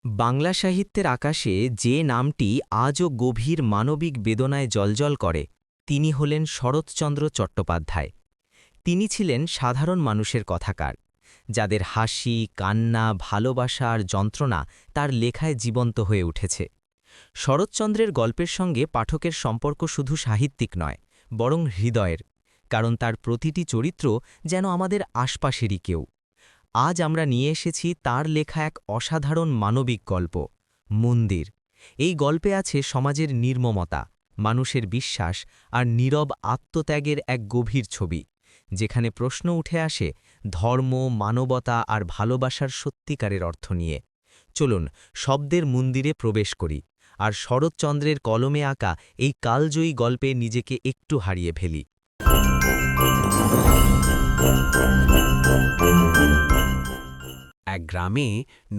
বাংলা সাহিত্যের আকাশে যে নামটি আজও গভীর মানবিক বেদনায় জ্বলজ্বল করে তিনি হলেন শরৎচন্দ্র চট্টোপাধ্যায়। তিনি ছিলেন সাধারণ মানুষের কথাকার, যাদের হাসি, কান্না, ভালোবাসা আর যন্ত্রণা তার লেখায় জীবন্ত হয়ে উঠেছে। শরৎচন্দ্রের গল্পের সঙ্গে পাঠকের সম্পর্ক শুধু সাহিত্যিক নয়, বরং হৃদয়ের, কারণ তার প্রতিটি চরিত্র যেন আমাদের আশপাশেরই কেউ। আজ আমরা নিয়ে এসেছি তার লেখা এক অসাধারণ মানবিক গল্প, মন্দির। এই গল্পে আছে সমাজের নির্মমতা, মানুষের বিশ্বাস আর নীরব আত্মত্যাগের এক গভীর ছবি, যেখানে প্রশ্ন উঠে আসে ধর্ম, মানবতা আর ভালোবাসার সত্যিকারের অর্থ নিয়ে। চলুন শব্দের মন্দিরে প্রবেশ করি আর শরৎচন্দ্রের কলমে আঁকা এই কালজয়ী গল্পে নিজেকে একটু হারিয়ে ফেলি। এক গ্রামে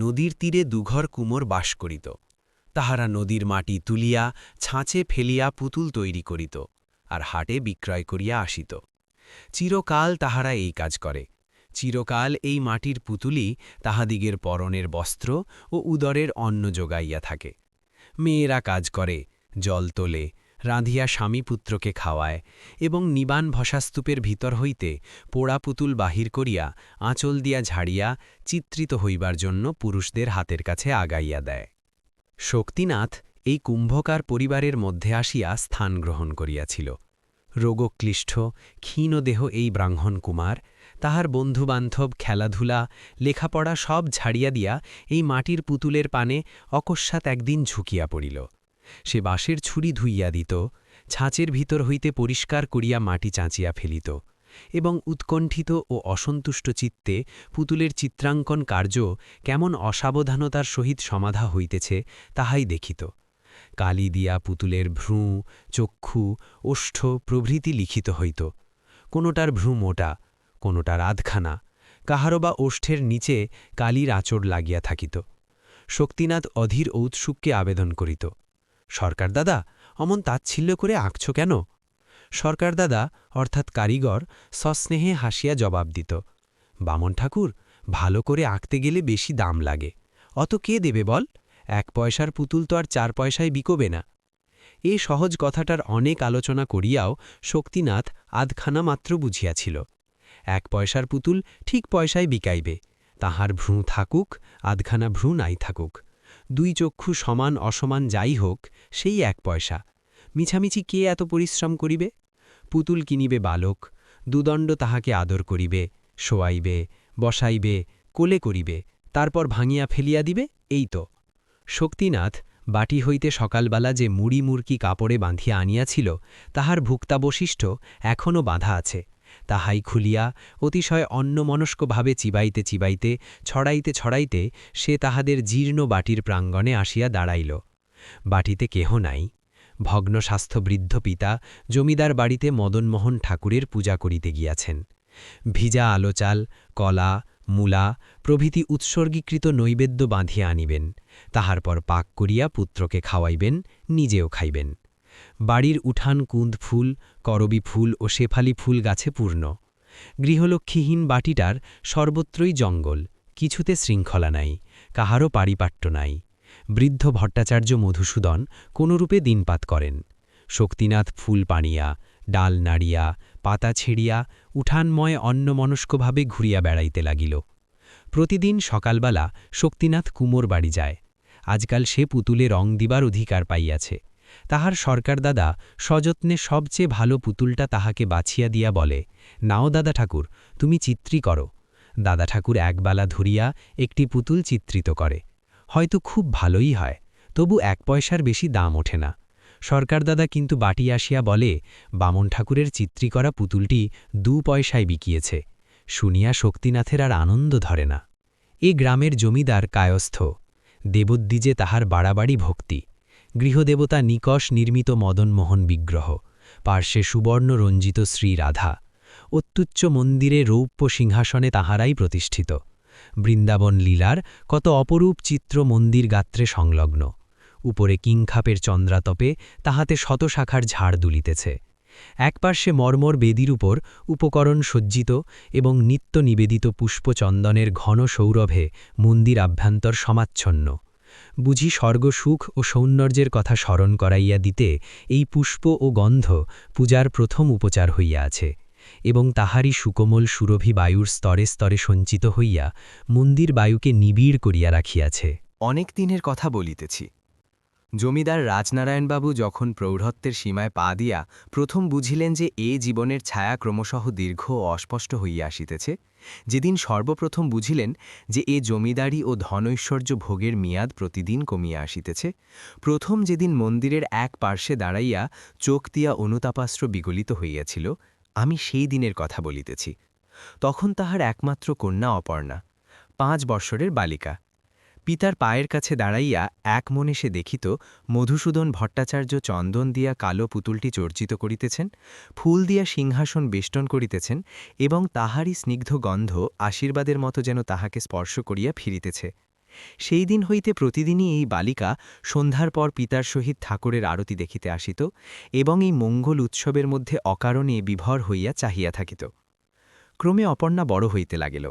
নদীর তীরে দুঘর কুমোর বাস করিত। তাহারা নদীর মাটি তুলিয়া ছাঁচে ফেলিয়া পুতুল তৈরি করিত, আর হাটে বিক্রয় করিয়া আসিত। চিরকাল তাহারা এই কাজ করে। চিরকাল এই মাটির পুতুলই তাহাদিগের পরনের বস্ত্র ও উদরের অন্ন যোগাইয়া থাকে। মেয়েরা কাজ করে, জল তোলে, রাঁধিয়া স্বামীপুত্রকে খাওয়ায় এবং নিবান ভসাস্তূপের ভিতর হইতে পোড়া পুতুল বাহির করিয়া আঁচল দিয়া ঝাড়িয়া চিত্রিত হইবার জন্য পুরুষদের হাতের কাছে আগাইয়া দেয়। শক্তিনাথ এই কুম্ভকার পরিবারের মধ্যে আসিয়া স্থান গ্রহণ করিয়াছিল। রোগক্লিষ্ট ক্ষীণদেহ এই ব্রাহ্মণ কুমার তাহার বন্ধুবান্ধব, খেলাধুলা, লেখাপড়া সব ছাড়িয়া দিয়া এই মাটির পুতুলের পানে অকস্মাৎ একদিন ঝুঁকিয়া পড়িল। সে বাঁশের ছুরি ধুইয়া দিত, ছাঁচের ভিতর হইতে পরিষ্কার করিয়া মাটি চাঁচিয়া ফেলিত এবং উৎকণ্ঠিত ও অসন্তুষ্ট চিত্তে পুতুলের চিত্রাঙ্কন কার্য কেমন অসাবধানতার সহিত সমাধা হইতেছে তাহাই দেখিত। কালি দিয়া পুতুলের ভ্রূ, চক্ষু, ওষ্ঠ প্রভৃতি লিখিত হইত। কোনোটার ভ্রূ মোটা, কোনোটার আধখানা, কাহারও বা ওষ্ঠের নিচে কালির আঁচড় লাগিয়া থাকিত। শক্তিনাথ অধীর ঔৎসুক্যে আবেদন করিত, সরকার দাদা, অমন তাচ্ছিল্য করে আঁকছ কেন? সরকার দাদা অর্থাৎ কারিগর সস্নেহে হাসিয়া জবাব দিত, বামন ঠাকুর, ভালো করে আঁকতে গেলে বেশি দাম লাগে, অত কে দেবে বল? 1 পয়সার পুতুল তো আর 4 পয়সায় বিকোবে না। এ সহজ কথাটার অনেক আলোচনা করিয়াও শক্তিনাথ আধখানা মাত্র বুঝিয়াছিল। 1 পয়সার পুতুল ঠিক পয়সায় বিকাইবে, তাহার ভ্রূ থাকুক, আধখানা ভ্রূ নাই থাকুক, 2 চক্ষু সমান অসমান যাই হোক, সেই 1 পয়সা। মিছামিছি কে এত পরিশ্রম করিবে? পুতুল কিনিবে বালক, 2 দণ্ড তাহাকে আদর করিবে, শোয়াইবে, বসাইবে, কোলে করিবে, তারপর ভাঙিয়া ফেলিয়া দিবে, এই তো। শক্তিনাথ বাটি হইতে সকালবেলা যে মুড়ি মুরকি কাপড়ে বাঁধিয়া আনিয়াছিল, তাহার ভুক্তাবশিষ্ট এখনও বাঁধা আছে। তাহাই খুলিয়া অতিশয় অন্যমনস্কভাবে চিবাইতে চিবাইতে, ছড়াইতে ছড়াইতে সে তাহাদের জীর্ণ বাটির প্রাঙ্গণে আসিয়া দাঁড়াইল। বাটিতে কেহ নাই। ভগ্ন স্বাস্থ্য বৃদ্ধ পিতা জমিদার বাড়িতে মদনমোহন ঠাকুরের পূজা করিতে গিয়াছেন। ভিজা আলোচাল, কলা, মূলা প্রভৃতি উৎসর্গীকৃত নৈবেদ্য বাঁধিয়া আনিবেন, তাহার পর পাক করিয়া পুত্রকে খাওয়াইবেন, নিজেও খাইবেন। বাড়ির উঠান কুঁদ ফুল, করবি ফুল ও শেফালি ফুল গাছে পূর্ণ। গৃহলক্ষ্মীহীন বাটিটার সর্বত্রই জঙ্গল, কিছুতে শৃঙ্খলা নাই, কাহারও পারিপাট্য নাই। বৃদ্ধ ভট্টাচার্য মধুসূদন কোনরূপে দিনপাত করেন। শক্তিনাথ ফুল পানিয়া, ডাল নাড়িয়া, পাতা ছেড়িয়া উঠানময় অন্যমনস্কভাবে ঘুরিয়া বেড়াইতে লাগিল। প্রতিদিন সকালবেলা শক্তিনাথ কুমোর বাড়ি যায়। আজকাল সে পুতুলে রং দিবার অধিকার পাইয়াছে। তাহার সরকার দাদা সযত্নে সবচেয়ে ভালো পুতুলটা তাহাকে বাছিয়া দিয়া বলে, নাও দাদা ঠাকুর, তুমি চিত্রি করো। দাদা ঠাকুর একবেলা ধরিয়া একটি পুতুল চিত্রিত করে। হয়তো খুব ভালোই হয়, তবু 1 পয়সার বেশি দাম ওঠে না। সরকার দাদা কিন্তু বাটি আসিয়া বলে, বামন ঠাকুরের চিত্রি করা পুতুলটি 2 পয়সায় বিকিয়েছে। শুনিয়া শক্তিনাথের আর আনন্দ ধরে না। এ গ্রামের জমিদার কায়স্থ, দেবদ্বিজে তাহার বাড়াবাড়ি ভক্তি। গৃহদেবতা নিকষ নির্মিত মদনমোহন বিগ্রহ, পার্শ্বে সুবর্ণ রঞ্জিত শ্রী রাধা। অত্যুচ্চ মন্দিরে রৌপ্য সিংহাসনে তাহারাই প্রতিষ্ঠিত। বৃন্দাবন লীলার কত অপরূপ চিত্র মন্দির গাত্রে সংলগ্ন। উপরে কিংখাপের চন্দ্রাতপে তাহাতে শতশাখার ঝাড় দুলিতেছে। একপার্শ্বে মর্মর বেদির উপর উপকরণ সজ্জিত এবং নিত্য নিবেদিত পুষ্পচন্দনের ঘন সৌরভে মন্দির আভ্যন্তর সমাচ্ছন্ন। বুঝি স্বর্গসুখ ও সৌন্দর্যের কথা স্মরণ করাইয়া দিতে এই পুষ্প ও গন্ধ পূজার প্রথম উপচার হইয়া আছে, এবং তাহারই সুকোমল সুরভি বায়ুর স্তরে স্তরে সঞ্চিত হইয়া মন্দির বায়ুকে নিবিড় করিয়া রাখিয়াছে। অনেক দিনের কথা বলিতেছি। জমিদার রাজনারায়ণবাবু যখন প্রৌঢ়ত্বের সীমায় পা দিয়া প্রথম বুঝিলেন যে এ জীবনের ছায়া ক্রমশঃ দীর্ঘ ও অস্পষ্ট হইয়া আসিতেছে, যেদিন সর্বপ্রথম বুঝিলেন যে এ জমিদারি ও ধনৈশ্বর্য ভোগের মেয়াদ প্রতিদিন কমিয়া আসিতেছে, প্রথম যেদিন মন্দিরের এক পার্শ্বে দাঁড়াইয়া চোখ দিয়া অনুতাপাস্ত্র বিগলিত হইয়াছিল, আমি সেই দিনের কথা বলিতেছি। তখন তাহার একমাত্র কন্যা অপর্ণা, 5 বৎসরের বালিকা। পিতার পায়ের কাছে দাঁড়াইয়া এক মনে সে দেখিত মধুসূদন ভট্টাচার্য চন্দন দিয়া কালো পুতুলটি চর্চিত করিতেছেন, ফুল দিয়া সিংহাসন বেষ্টন করিতেছেন, এবং তাহারই স্নিগ্ধ গন্ধ আশীর্বাদের মতো যেন তাহাকে স্পর্শ করিয়া ফিরিতেছে। সেই দিন হইতে প্রতিদিনই এই বালিকা সন্ধ্যার পর পিতার সহিত ঠাকুরের আরতি দেখিতে আসিত এবং এই মঙ্গল উৎসবের মধ্যে অকারণে বিভর হইয়া চাহিয়া থাকিত। ক্রমে অপর্ণা বড় হইতে লাগিল।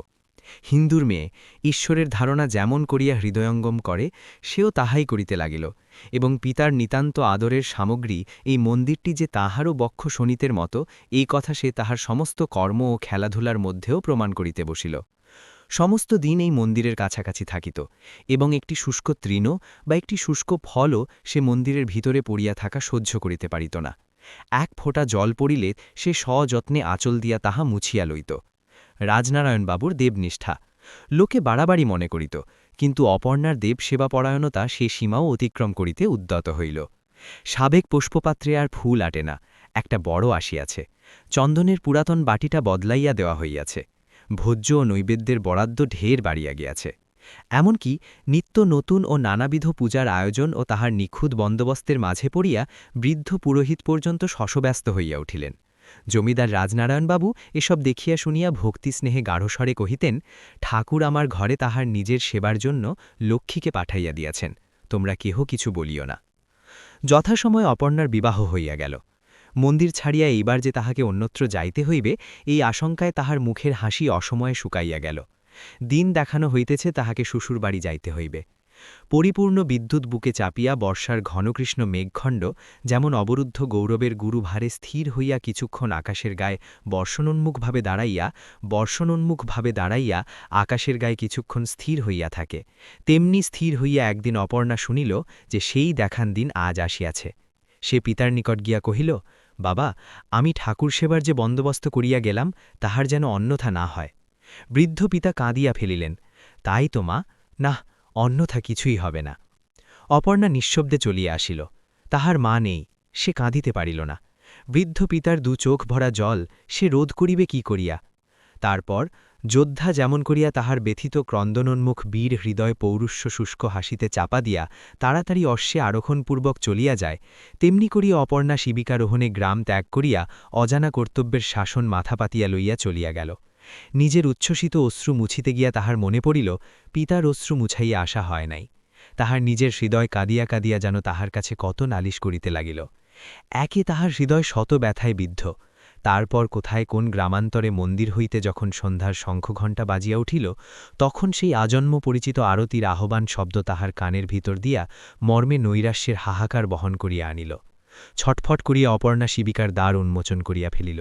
হিন্দুর মেয়ে ঈশ্বরের ধারণা যেমন করিয়া হৃদয়ঙ্গম করে সেও তাহাই করিতে লাগিল, এবং পিতার নিতান্ত আদরের সামগ্রী এই মন্দিরটি যে তাহারও বক্ষ শোণিতের মতো, এই কথা সে তাহার সমস্ত কর্ম ও খেলাধুলার মধ্যেও প্রমাণ করিতে বসিল। সমস্ত দিন এই মন্দিরের কাছাকাছি থাকিত, এবং একটি শুষ্ক তৃণ বা একটি শুষ্ক ফলও সে মন্দিরের ভিতরে পড়িয়া থাকা সহ্য করিতে পারিত না। এক ফোঁটা জল পড়িলে সে সযত্নে আঁচল দিয়া তাহা মুছিয়া লইত। রাজনারায়ণবাবুর দেবনিষ্ঠা লোকে বাড়াবাড়ি মনে করিত, কিন্তু অপর্ণার দেবসেবাপরায়ণতা সে সীমাও অতিক্রম করিতে উদ্যত হইল। সাবেক পুষ্পপাত্রে আর ফুল আটে না, একটা বড় আসিয়াছে। চন্দনের পুরাতন বাটিটা বদলাইয়া দেওয়া হইয়াছে। ভোজ্য ও নৈবেদ্যের বরাদ্দ ঢের বাড়িয়া গিয়াছে। এমনকি নিত্য নতুন ও নানাবিধ পূজার আয়োজন ও তাহার নিখুঁত বন্দোবস্তের মাঝে পড়িয়া বৃদ্ধ পুরোহিত পর্যন্ত শশব্যস্ত হইয়া উঠিলেন। জমিদার রাজনারায়ণবাবু এসব দেখিয়া শুনিয়া ভক্তিস্নেহে গাঢ়স্বরে কহিতেন, ঠাকুর আমার ঘরে তাহার নিজের সেবার জন্য লক্ষ্মীকে পাঠাইয়া দিয়াছেন, তোমরা কেহ কিছু বলিও না। যথাসময়ে অপর্ণার বিবাহ হইয়া গেল। মন্দির ছাড়িয়া এইবার যে তাহাকে অন্যত্র যাইতে হইবে, এই আশঙ্কায় তাহার মুখের হাসি অসময়ে শুকাইয়া গেল। দিন দেখানো হইতেছে তাহাকে শ্বশুরবাড়ি যাইতে হইবে। পরিপূর্ণ বিদ্যুৎ বুকে চাপিয়া বর্ষার ঘনকৃষ্ণ মেঘখণ্ড যেমন অবরুদ্ধ গৌরবের গুরুভারে স্থির হইয়া কিছুক্ষণ আকাশের গায়ে বর্ষণোন্মুখভাবে দাঁড়াইয়া আকাশের গায়ে কিছুক্ষণ স্থির হইয়া থাকে, তেমনি স্থির হইয়া একদিন অপর্ণা শুনিল যে সেই দেখান দিন আজ আসিয়াছে। সে পিতার নিকট গিয়া কহিল, বাবা, আমি ঠাকুর সেবার যে বন্দোবস্ত করিয়া গেলাম তাহার যেন অন্যথা না হয়। বৃদ্ধ পিতা কাঁদিয়া ফেলিলেন, তাই তো মা, না, অন্যথা কিছুই হবে না। অপর্ণা নিঃশব্দে চলিয়া আসিল। তাহার মা নেই, সে কাঁদিতে পারিল না। বৃদ্ধ পিতার 2 চোখ ভরা জল সে রোধ করিবে কি করিয়া? তারপর যোদ্ধা যেমন করিয়া তাহার ব্যথিত ক্রন্দনোন্মুখ বীর হৃদয় পৌরুষ্য শুষ্ক হাসিতে চাপা দিয়া তাড়াতাড়ি অশ্বে আরোহণপূর্বক চলিয়া যায়, তেমনি করিয়া অপর্ণা শিবিকারোহণে গ্রাম ত্যাগ করিয়া অজানা কর্তব্যের শাসন মাথা পাতিয়া লইয়া চলিয়া গেল। নিজের উচ্ছ্বসিত অশ্রু মুছিতে গিয়া তাহার মনে পড়িল, পিতার অশ্রু মুছাইয়া আসা হয় নাই। তাহার নিজের হৃদয় কাঁদিয়া কাঁদিয়া যেন তাহার কাছে কত নালিশ করিতে লাগিল। একে তাহার হৃদয় শত ব্যথায় বিদ্ধ। তারপর কোথায় কোন গ্রামান্তরে মন্দির হইতে যখন সন্ধ্যার শঙ্খঘণ্টা বাজিয়া উঠিল, তখন সেই আজন্ম পরিচিত আরতির আহ্বান শব্দ তাহার কানের ভিতর দিয়া মর্মে নৈরাশ্যের হাহাকার বহন করিয়া আনিল। ছটফট করিয়া অপর্ণা শিবিকার দ্বার উন্মোচন করিয়া ফেলিল,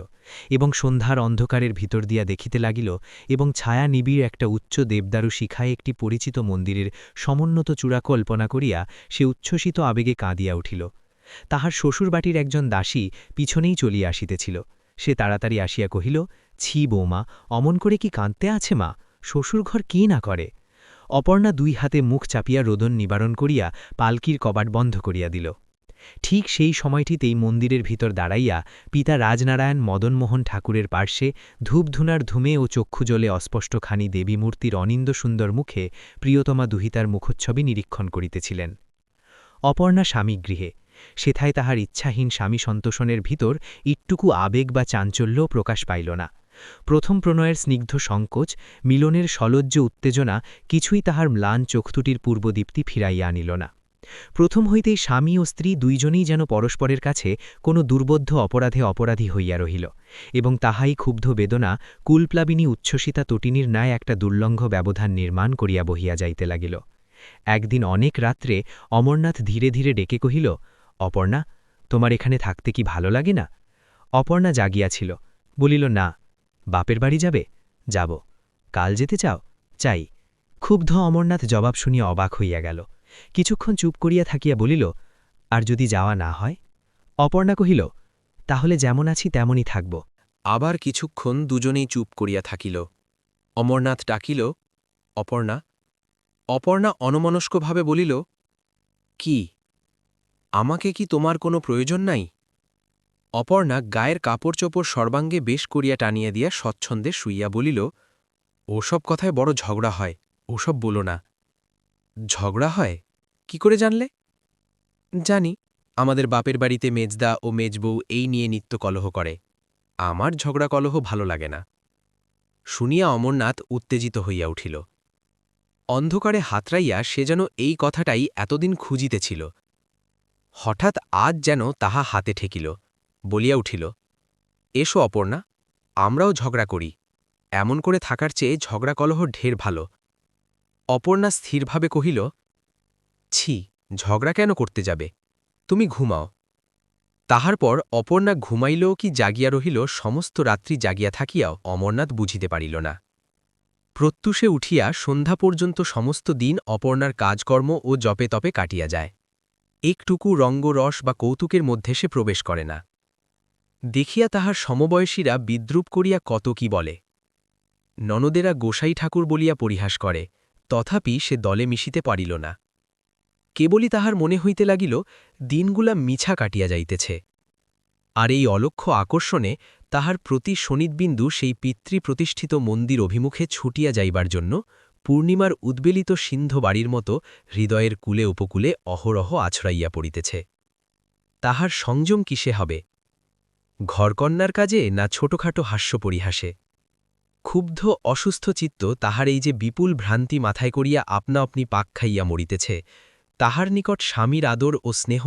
এবং সন্ধ্যার অন্ধকারের ভিতর দিয়া দেখিতে লাগিল, এবং ছায়া নিবিড় একটা উচ্চ দেবদারু শিখায় একটি পরিচিত মন্দিরের সমুন্নত চূড়া কল্পনা করিয়া সে উচ্ছ্বসিত আবেগে কাঁদিয়া উঠিল। তাহার শ্বশুরবাটির একজন দাসী পিছনেই চলিয়া আসিতেছিল। সে তাড়াতাড়ি আসিয়া কহিল, ছি বৌমা, অমন করে কি কাঁদতে আছে মা? শ্বশুরঘর কি না করে? অপর্ণা 2 হাতে মুখ চাপিয়া রোদন নিবারণ করিয়া পালকির কবাট বন্ধ করিয়া দিল। ঠিক সেই সময়টিতেই মন্দিরের ভিতর দাঁড়াইয়া পিতা রাজনারায়ণ মদনমোহন ঠাকুরের পার্শ্বে ধূপধুনার ধূমে ও চক্ষুজলে অস্পষ্টখানি দেবীমূর্তির অনিন্দ সুন্দর মুখে প্রিয়তমা দুহিতার মুখচ্ছবি নিরীক্ষণ করিতেছিলেন। অপর্ণা স্বামীগৃহে, সেথায় তাহার ইচ্ছাহীন স্বামী সন্তোষণের ভিতর ইটটুকু আবেগ বা চাঞ্চল্যও প্রকাশ পাইল না। প্রথম প্রণয়ের স্নিগ্ধ সংকোচ, মিলনের সলজ্জ উত্তেজনা কিছুই তাহার ম্লান চোখদুটির পূর্বদীপ্তি ফিরাইয়া আনিল না। প্রথম হইতেই স্বামী ও স্ত্রী দুইজনেই যেন পরস্পরের কাছে কোনো দুর্বোধ্য অপরাধে অপরাধী হইয়া রহিল, এবং তাহাই ক্ষুব্ধ বেদনা কুলপ্লাবিনী উচ্ছ্বসিতা তটিনীর ন্যায় একটা দুর্লঙ্ঘ ব্যবধান নির্মাণ করিয়া বহিয়া যাইতে লাগিল। একদিন অনেক রাত্রে অমরনাথ ধীরে ধীরে ডেকে কহিল, অপর্ণা, তোমার এখানে থাকতে কি ভালো লাগে না? অপর্ণা জাগিয়াছিল, বলিল, না। বাপের বাড়ি যাবে? যাব। কাল যেতে চাও? চাই। ক্ষুব্ধ অমরনাথ জবাব শুনিয়া অবাক হইয়া গেল। কিছুক্ষণ চুপ করিয়া থাকিয়া বলিল, আর যদি যাওয়া না হয়? অপর্ণা কহিল, তাহলে যেমন আছি তেমনই থাকব। আবার কিছুক্ষণ দুজনেই চুপ করিয়া থাকিল। অমরনাথ ডাকিল, অপর্ণা। অপর্ণা অনমনস্কভাবে বলিল, কি? আমাকে কি তোমার কোনো প্রয়োজন নাই? অপর্ণা গায়ের কাপড় চোপড় সর্বাঙ্গে বেশ করিয়া টানিয়া দিয়া স্বচ্ছন্দে শুইয়া বলিল, ওসব কথায় বড় ঝগড়া হয়, ওসব বলো না। ঝগড়া হয়? কি করে জানলে? জানি, আমাদের বাপের বাড়িতে মেজদা ও মেজবউ এই নিয়ে নিত্য কলহ করে। আমার ঝগড়া কলহ ভালো লাগে না। শুনিয়া অমরনাথ উত্তেজিত হইয়া উঠিল। অন্ধকারে হাতড়াইয়া সে যেন এই কথাটাই এতদিন খুঁজিতেছিল। হঠাৎ আজ যেন তাহা হাতে ঠেকিল, বলিয়া উঠিল, এসো অপর্ণা, আমরাও ঝগড়া করি। এমন করে থাকার চেয়ে ঝগড়া কলহ ঢের ভালো। অপর্ণা স্থিরভাবে কহিল, ছি, ঝগড়া কেন করতে যাবে? তুমি ঘুমাও। তাহার পর অপর্ণা ঘুমাইলেও কি জাগিয়া রহিল সমস্ত রাত্রি জাগিয়া থাকিয়াও অমরনাথ বুঝিতে পারিল না। প্রত্যুষে উঠিয়া সন্ধ্যা পর্যন্ত সমস্ত দিন অপর্ণার কাজকর্ম ও জপে তপে কাটিয়া যায়। একটুকু রঙ্গরস বা কৌতুকের মধ্যে সে প্রবেশ করে না। দেখিয়া তাহার সমবয়সীরা বিদ্রুপ করিয়া কত কি বলে। ননদেরা গোসাই ঠাকুর বলিয়া পরিহাস করে, তথাপি সে দলে মিশিতে পারিল না। কেবলই তাহার মনে হইতে লাগিল দিনগুলা মিছা কাটিয়া যাইতেছে। আর এই অলক্ষ্য আকর্ষণে তাহার প্রতি শনিতবিন্দু সেই পিতৃপ্রতিষ্ঠিত মন্দির অভিমুখে ছুটিয়া যাইবার জন্য পূর্ণিমার উদ্বেলিত সিন্ধ বাড়ির মতো হৃদয়ের কুলে উপকূলে অহরহ আছড়াইয়া পড়িতেছে। তাহার সংযম কিসে হবে? ঘরকন্যার কাজে না ছোটখাটো হাস্য পরিহাসে? ক্ষুব্ধ অসুস্থ চিত্ত তাহার এই যে বিপুল ভ্রান্তি মাথায় করিয়া আপনা আপনি পাক খাইয়া মরিতেছে, তাহার নিকট স্বামীর আদর ও স্নেহ,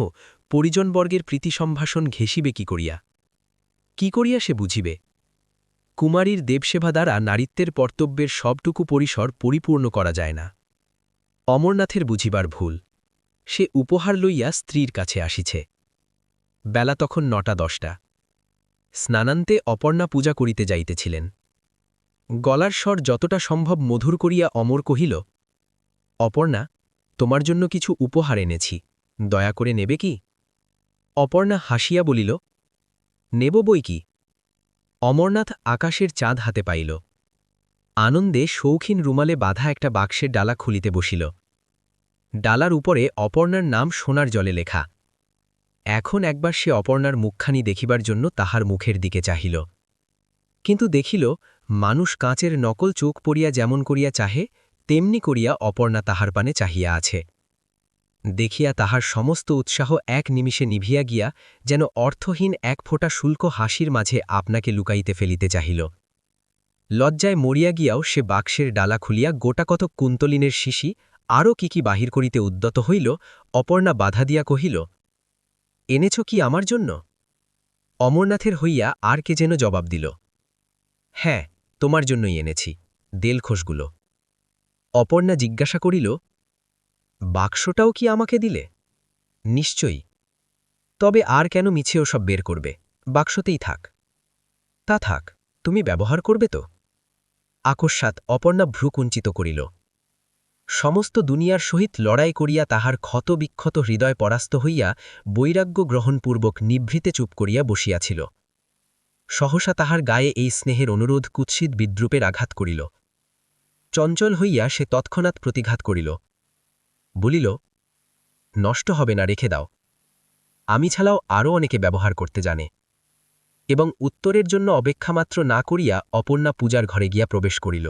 পরিজনবর্গের প্রীতিসম্ভাষণ ঘেঁষিবে কি করিয়া? কি করিয়া সে বুঝিবে? কুমারীর দেবসেবা দ্বারা নারীত্বের কর্তব্যের সবটুকু পরিসর পরিপূর্ণ করা যায় না। অমরনাথের বুঝিবার ভুল। সে উপহার লইয়া স্ত্রীর কাছে আসিছে। বেলা তখন ৯টা-১০টা। স্নানান্তে অপর্ণা পূজা করিতে যাইতেছিলেন। গলার স্বর যতটা সম্ভব মধুর করিয়া অমর কহিল, অপর্ণা, তোমার জন্য কিছু উপহার এনেছি, দয়া করে নেবে কি? অপর্ণা হাসিয়া বলিল, নেব বই কি। অমরনাথ আকাশের চাঁদ হাতে পাইল। আনন্দে শৌখিন রুমালে বাঁধা একটা বাক্সের ডালা খুলিতে বসিল। ডালার উপরে অপর্ণার নাম সোনার জলে লেখা। এখন একবার সে অপর্ণার মুখখানি দেখিবার জন্য তাহার মুখের দিকে চাহিল। কিন্তু দেখিল, মানুষ কাঁচের নকল চোখ পড়িয়া যেমন করিয়া চাহে, তেমনি করিয়া অপর্ণা তাহার পানে চাহিয়া আছে। দেখিয়া তাহার সমস্ত উৎসাহ এক নিমিষে নিভিয়া গিয়া যেন অর্থহীন এক ফোঁটা শুল্ক হাসির মাঝে আপনাকে লুকাইতে ফেলিতে চাহিল। লজ্জায় মরিয়া গিয়াও সে বাক্সের ডালা খুলিয়া গোটাকতক কুন্তলিনের শিশি আরও কি বাহির করিতে উদ্যত হইল। অপর্ণা বাধা দিয়া কহিল, এনেছ কি আমার জন্য? অমরনাথের হইয়া আর কে যেন জবাব দিল, হ্যাঁ, তোমার জন্যই এনেছি, দেলখোসগুলো। অপর্ণা জিজ্ঞাসা করিল, বাক্সটাও কি আমাকে দিলে? নিশ্চয়ই। তবে আর কেন মিছে ওসব বের করবে? বাক্সতেই থাক। তা থাক, তুমি ব্যবহার করবে তো? আকস্মাৎ অপর্ণা ভ্রুকুঞ্চিত করিল। সমস্ত দুনিয়ার সহিত লড়াই করিয়া তাহার ক্ষতবিক্ষত হৃদয় পরাস্ত হইয়া বৈরাগ্য গ্রহণপূর্বক নিভৃতে চুপ করিয়া বসিয়াছিল। সহসা তাহার গায়ে এই স্নেহের অনুরোধ কুৎসিত বিদ্রুপের আঘাত করিল। চঞ্চল হইয়া সে তৎক্ষণাৎ প্রতিঘাত করিল, বলিল, নষ্ট হবে না, রেখে দাও। আমি ছাড়াও আরও অনেকে ব্যবহার করতে জানে। এবং উত্তরের জন্য অপেক্ষামাত্র না করিয়া অপর্ণা পূজার ঘরে গিয়া প্রবেশ করিল।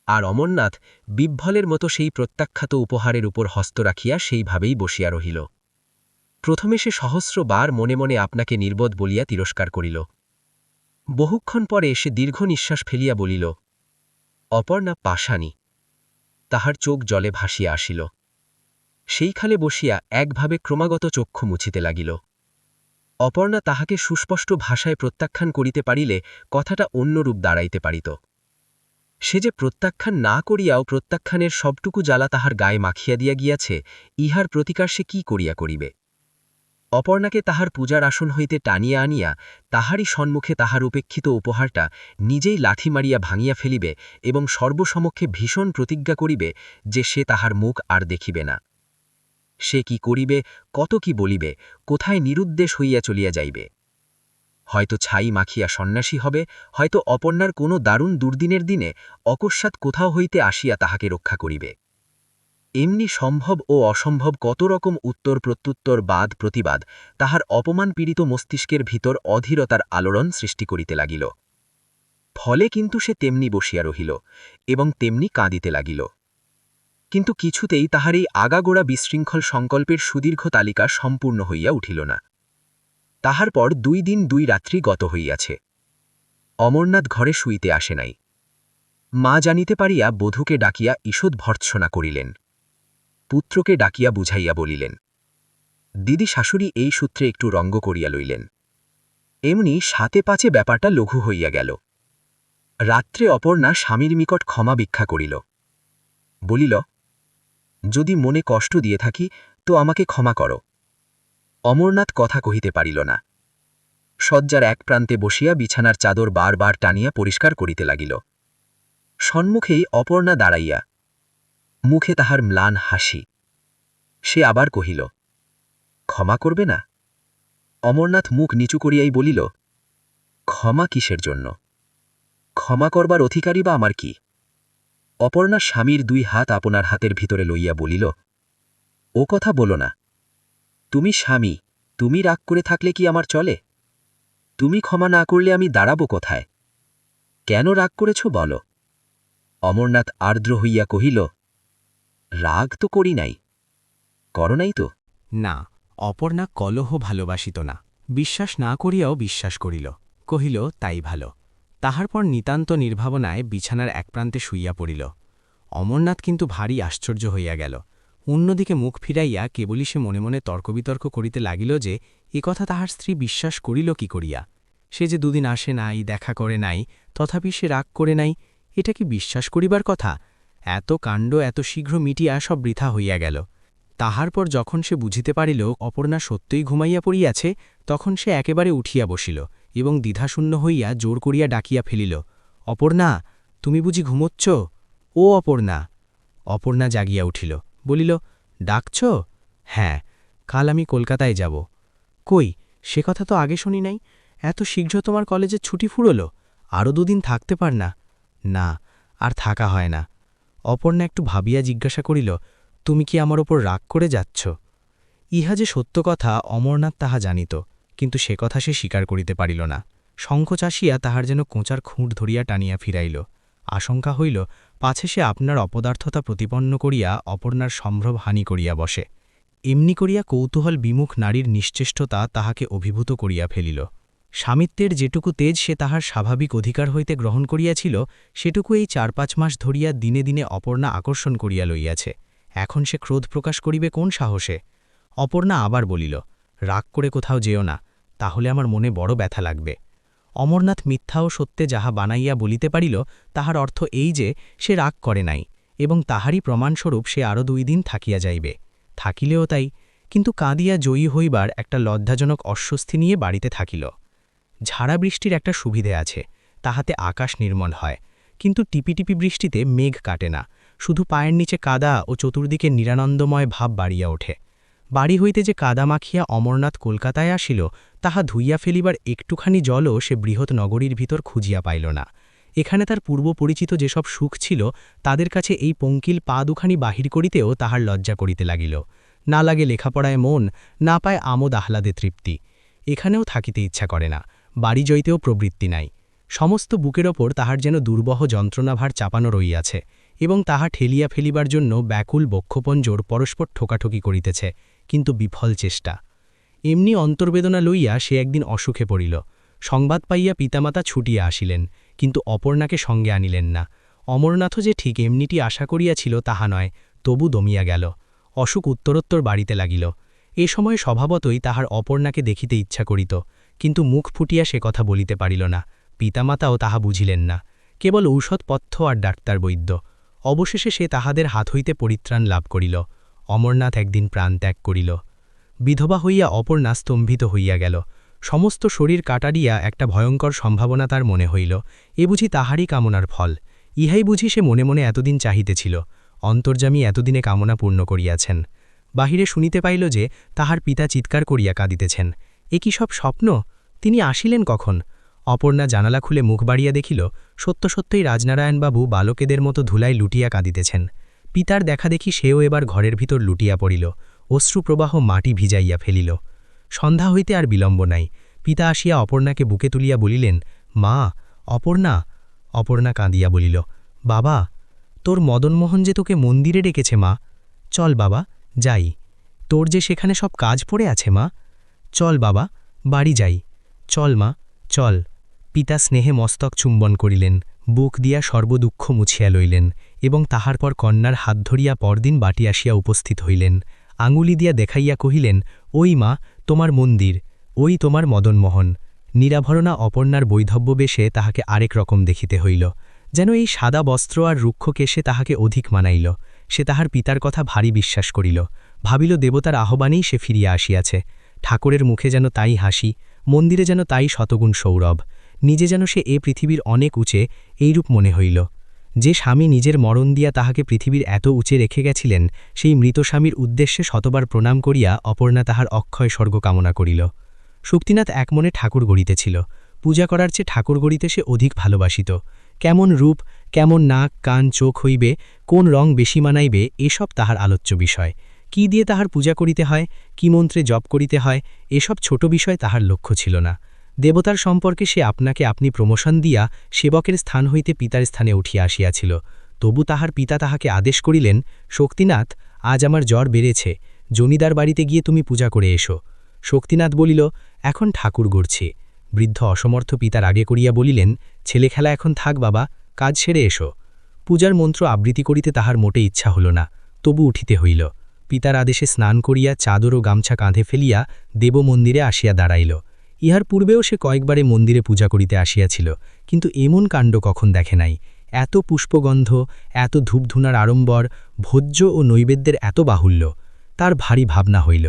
আর অমরনাথ বিভ্বলের মতো সেই প্রত্যাখ্যাত উপহারের উপর হস্ত রাখিয়া সেইভাবেই বসিয়া রহিল। প্রথমে সে সহস্রবার মনে মনে আপনাকে নির্বোধ বলিয়া তিরস্কার করিল। বহুক্ষণ পরে সে দীর্ঘ নিঃশ্বাস ফেলিয়া বলিল, অপর্ণা পাষাণী। তাহার চোখ জলে ভাসিয়া আসিল। সেইখানে বসিয়া একভাবে ক্রমাগত চক্ষু মুছিতে লাগিল। অপর্ণা তাহাকে সুস্পষ্ট ভাষায় প্রত্যাখ্যান করিতে পারিলে কথাটা অন্য রূপ দাঁড়াইতে পারিত। সে যে প্রত্যাখ্যান না করিয়াও প্রত্যাখ্যানের সবটুকু জ্বালা তাহার গায়ে মাখিয়া দিয়া গিয়াছে, ইহার প্রতিকার সে কি করিয়া করিবে? অপর্ণাকে তাহার পূজার আসন হইতে টানিয়া আনিয়া তাহারই সম্মুখে তাহার উপেক্ষিত উপহারটা নিজেই লাঠি মারিয়া ভাঙিয়া ফেলিবে এবং সর্বসমক্ষে ভীষণ প্রতিজ্ঞা করিবে যে সে তাহার মুখ আর দেখিবে না। সে কি করিবে, কত কি বলিবে, কোথায় নিরুদ্দেশ হইয়া চলিয়া যাইবে। হয়তো ছাই মাখিয়া সন্ন্যাসী হবে, হয়তো অপর্ণার কোনো দারুণ দুর্দিনের দিনে অকস্মাৎ কোথাও হইতে আসিয়া তাহাকে রক্ষা করিবে। এমনি সম্ভব ও অসম্ভব কত রকম উত্তর প্রত্যুত্তর বাদ প্রতিবাদ তাহার অপমান পীড়িত মস্তিষ্কের ভিতর অধীরতার আলোড়ন সৃষ্টি করিতে লাগিল। ফলে কিন্তু সে তেমনি বসিয়া রহিল এবং তেমনি কাঁদিতে লাগিল। কিন্তু কিছুতেই তাহার এই আগাগোড়া বিশৃঙ্খল সংকল্পের সুদীর্ঘ তালিকা সম্পূর্ণ হইয়া উঠিল না। তাহার পর 2 দিন 2 রাত্রি গত হইয়াছে। অমরনাথ ঘরে শুইতে আসে নাই। মা জানিতে পারিয়া বধূকে ডাকিয়া ঈষৎ ভর্ৎসনা করিলেন। পুত্রকে ডাকিয়া বুঝাইয়া বলিলেন। দিদি শাশুড়ি এই সূত্রে একটু রঙ্গ করিয়া লইলেন। এমনি 7-5 ব্যাপারটা লঘু হইয়া গেল। রাত্রে অপর্ণা স্বামীর নিকট ক্ষমা ভিক্ষা করিল। বলিল, যদি মনে কষ্ট দিয়ে থাকি তো আমাকে ক্ষমা করো। অমরনাথ কথা কহিতে পারিল না। শয্যার এক প্রান্তে বসিয়া বিছানার চাদর বারবার টানিয়া পরিষ্কার করিতে লাগিল। সম্মুখেই অপর্ণা দাঁড়াইয়া, মুখে তাহার ম্লান হাসি। সে আবার কহিল, ক্ষমা করবে না? অমরনাথ মুখ নিচু করিয়াই বলিল, ক্ষমা কিসের জন্য? ক্ষমা করবার অধিকারী বা আমার কি? অপর্ণা স্বামীর 2 হাত আপনার হাতের ভিতরে লইয়া বলিল, ও কথা বলো না। তুমি স্বামী, তুমি রাগ করে থাকলে কি আমার চলে? তুমি ক্ষমা না করলে আমি দাঁড়াবো কোথায়? কেন রাগ করেছ বলো? অমরনাথ আর্দ্র হইয়া কহিল, রাগ তো করি নাই। করো নাই তো? না, অপর্ণা কলহ ভালোবাসিত না। বিশ্বাস না করিয়াও বিশ্বাস করিল, কহিল তাই ভালো। তাহার পর নিতান্ত নির্ভাবনায় বিছানার এক প্রান্তে শুইয়া পড়িল। অমরনাথ কিন্তু ভারী আশ্চর্য হইয়া গেল। অন্যদিকে মুখ ফিরাইয়া কেবলই সে মনে মনে তর্কবিতর্ক করিতে লাগিল যে কথা তাহার স্ত্রী বিশ্বাস করিল কি করিয়া। সে যে 2 দিন আসে নাই, দেখা করে নাই, তথাপি সে রাগ করে নাই, এটা কি বিশ্বাস করিবার কথা? এত কাণ্ড এত শীঘ্র মিটিয়া সব বৃথা হইয়া গেল। তাহার পর যখন সে বুঝিতে পারিল অপর্ণা সত্যই ঘুমাইয়া পড়িয়াছে, তখন সে একেবারে উঠিয়া বসিল এবং দ্বিধাশূন্য হইয়া জোর করিয়া ডাকিয়া ফেলিল, অপর্ণা, তুমি বুঝি ঘুমোচ্ছ? ও অপর্ণা! অপর্ণা জাগিয়া উঠিল, বলিল, ডাকছ? হ্যাঁ, কাল আমি কলকাতায় যাব। কই, সে কথা তো আগে শুনি নাই। এত শীঘ্র তোমার কলেজের ছুটি ফুরল? আরও 2 দিন থাকতে পার না? না, আর থাকা হয় না। অপর্ণা একটু ভাবিয়া জিজ্ঞাসা করিল, তুমি কি আমার ওপর রাগ করে যাচ্ছ? ইহা যে সত্য কথা অমরনাথ তাহা জানিত, কিন্তু সে কথা সে স্বীকার করিতে পারিল না। সংকোচ আসিয়া তাহার যেন কোঁচার খুঁট ধরিয়া টানিয়া ফিরাইল। আশঙ্কা হইল পাছে সে আপনার অপদার্থতা প্রতিপন্ন করিয়া অপর্ণার সম্ভ্রম হানি করিয়া বসে। এমনি করিয়া কৌতূহল বিমুখ নারীর নিশ্চেষ্টতা তাহাকে অভিভূত করিয়া ফেলিল। স্বামিত্বের যেটুকু তেজ সে তাহার স্বাভাবিক অধিকার হইতে গ্রহণ করিয়াছিল, সেটুকু এই 4-5 মাস ধরিয়া দিনে দিনে অপর্ণা আকর্ষণ করিয়া লইয়াছে। এখন সে ক্রোধ প্রকাশ করিবে কোন সাহসে? অপর্ণা আবার বলিল, রাগ করে কোথাও যেও না, তাহলে আমার মনে বড় ব্যথা লাগবে। অমরনাথ মিথ্যা ও সত্যে যাহা বানাইয়া বলিতে পারিল, তাহার অর্থ এই যে সে রাগ করে নাই এবং তাহারই প্রমাণস্বরূপ সে আরও 2 দিন থাকিয়া যাইবে। থাকিলেও তাই, কিন্তু কাঁদিয়া জয়ী হইবার একটা লজ্জাজনক অস্বস্তি নিয়ে বাড়িতে থাকিল। ঝাড়া বৃষ্টির একটা সুবিধে আছে, তাহাতে আকাশ নির্মল হয়, কিন্তু টিপিটিপি বৃষ্টিতে মেঘ কাটে না, শুধু পায়ের নিচে কাদা ও চতুর্দিকে নিরানন্দময় ভাব বাড়িয়া ওঠে। বাড়ি হইতে যে কাদা মাখিয়া অমরনাথ কলকাতায় আসিল, তাহা ধুইয়া ফেলিবার একটুখানি জলও সে বৃহৎ নগরীর ভিতর খুঁজিয়া পাইল না। এখানে তার পূর্ব পরিচিত যেসব সুখ ছিল, তাদের কাছে এই পঙ্কিল পা দুখানি বাহির করিতেও তাহার লজ্জা করিতে লাগিল। না লাগে লেখাপড়ায় মন, না পায় আমোদ আহ্লাদে তৃপ্তি। এখানেও থাকিতে ইচ্ছা করে না, বাড়ি যাইতেও প্রবৃত্তি নাই। সমস্ত বুকের ওপর তাহার যেন দুর্বহ যন্ত্রণাভার চাপানো রইয়াছে এবং তাহা ঠেলিয়া ফেলিবার জন্য ব্যাকুল বক্ষপঞ্জর পরস্পর ঠোকাঠুকি করিতেছে, কিন্তু বিফল চেষ্টা। এমনি অন্তর্বেদনা লইয়া সে একদিন অসুখে পড়িল। সংবাদ পাইয়া পিতামাতা ছুটিয়া আসিলেন, কিন্তু অপর্ণাকে সঙ্গে আনিলেন না। অমরনাথও যে ঠিক এমনিটি আশা করিয়াছিল তাহা নয়, তবু দমিয়া গেল। অসুখ উত্তরোত্তর বাড়িতে লাগিল। এ সময় স্বভাবতই তাহার অপর্ণাকে দেখিতে ইচ্ছা করিত, কিন্তু মুখ ফুটিয়া সে কথা বলিতে পারিল না। পিতামাতাও তাহা বুঝিলেন না। কেবল ঔষধপথ্য আর ডাক্তার বৈদ্য। অবশেষে সে তাহাদের হাত হইতে পরিত্রাণ লাভ করিল। অমরনাথ একদিন প্রাণ ত্যাগ করিল। বিধবা হইয়া অপর্ণা স্তম্ভিত হইয়া গেল। সমস্ত শরীর কাটারিয়া একটা ভয়ঙ্কর সম্ভাবনা তার মনে হইল। এ বুঝি তাহারই কামনার ফল। ইহাই বুঝি সে মনে মনে এতদিন চাহিতেছিল। অন্তর্যামী এতদিনে কামনা পূর্ণ করিয়াছেন। বাহিরে শুনিতে পাইল যে তাহার পিতা চিৎকার করিয়া কাঁদিতেছেন। এ কি সব স্বপ্ন? তিনি আসিলেন কখন? অপর্ণা জানালা খুলে মুখ বাড়িয়া দেখিল, সত্য সত্যই রাজনারায়ণবাবু বালকেদের মতো ধুলায় লুটিয়া কাঁদিতেছেন। পিতার দেখা দেখি সেও এবার ঘরের ভিতর লুটিয়া পড়িল। অশ্রুপ্রবাহ মাটি ভিজাইয়া ফেলিল। সন্ধ্যা হইতে আর বিলম্ব নাই। পিতা আসিয়া অপর্ণাকে বুকে তুলিয়া বলিলেন, মা, অপর্ণা। অপর্ণা কাঁদিয়া বলিল, বাবা, তোর মদনমোহন যে তোকে মন্দিরে ডেকেছে মা। চল বাবা, যাই। তোর যে সেখানে সব কাজ পড়ে আছে মা। চল বাবা, বাড়ি যাই। চল মা, চল। পিতা স্নেহে মস্তক চুম্বন করিলেন, বুক দিয়া সর্বদুঃখ মুছিয়া লইলেন এবং তাহার পর কন্যার হাত ধরিয়া পরদিন বাটি আসিয়া উপস্থিত হইলেন। আঙুলি দিয়া দেখাইয়া কহিলেন, ওই মা, তোমার মন্দির, ওই তোমার মদনমোহন। নিরাভরণা অপর্ণার বৈধব্য বেশে তাহাকে আরেক রকম দেখিতে হইল। যেন এই সাদা বস্ত্র আর রুক্ষ কেশে তাহাকে অধিক মানাইল। সে তাহার পিতার কথা ভারী বিশ্বাস করিল। ভাবিল দেবতার আহ্বানেই সে ফিরিয়া আসিয়াছে। ঠাকুরের মুখে যেন তাই হাসি, মন্দিরে যেন তাই শতগুণ সৌরভ। নিজে যেন সে এ পৃথিবীর অনেক উঁচে, এইরূপ মনে হইল। যে স্বামী নিজের মরণ দিয়া তাহাকে পৃথিবীর এত উঁচে রেখে গেছিলেন, সেই মৃত স্বামীর উদ্দেশ্যে শতবার প্রণাম করিয়া অপর্ণা তাহার অক্ষয় স্বর্গ কামনা করিল। শক্তিনাথ একমনে ঠাকুর গড়িতেছিল। পূজা করার চেয়ে ঠাকুর গড়িতে সে অধিক ভালোবাসিত। কেমন রূপ, কেমন নাক, কান, চোখ হইবে, কোন রং বেশি মানাইবে, এসব তাহার আলোচ্য বিষয়। কি দিয়ে তাহার পূজা করিতে হয়, কি মন্ত্রে জপ করিতে হয়, এসব ছোট বিষয় তাহার লক্ষ্য ছিল না। দেবতার সম্পর্কে সে আপনাকে আপনি প্রমোশন দিয়া সেবকের স্থান হইতে পিতার স্থানে উঠিয়া আসিয়াছিল। তবু তাহার পিতা তাহাকে আদেশ করিলেন, শক্তিনাথ, আজ আমার জ্বর বেড়েছে, জমিদার বাড়িতে গিয়ে তুমি পূজা করে এসো। শক্তিনাথ বলিল, এখন ঠাকুর গড়ছি। বৃদ্ধ অসমর্থ পিতার আগে করিয়া বলিলেন, ছেলে খেলা এখন থাক বাবা, কাজ সেরে এসো। পূজার মন্ত্র আবৃত্তি করিতে তাহার মোটে ইচ্ছা হল না, তবু উঠিতে হইল। পিতার আদেশে স্নান করিয়া চাদর ও গামছা কাঁধে ফেলিয়া দেবমন্দিরে আসিয়া দাঁড়াইল। ইহার পূর্বেও সে কয়েকবারে মন্দিরে পূজা করিতে আসিয়াছিল, কিন্তু এমন কাণ্ড কখন দেখে নাই। এত পুষ্পগন্ধ, এত ধূপধুনার আড়ম্বর, ভোজ্য ও নৈবেদ্যের এত বাহুল্য। তার ভারী ভাবনা হইল,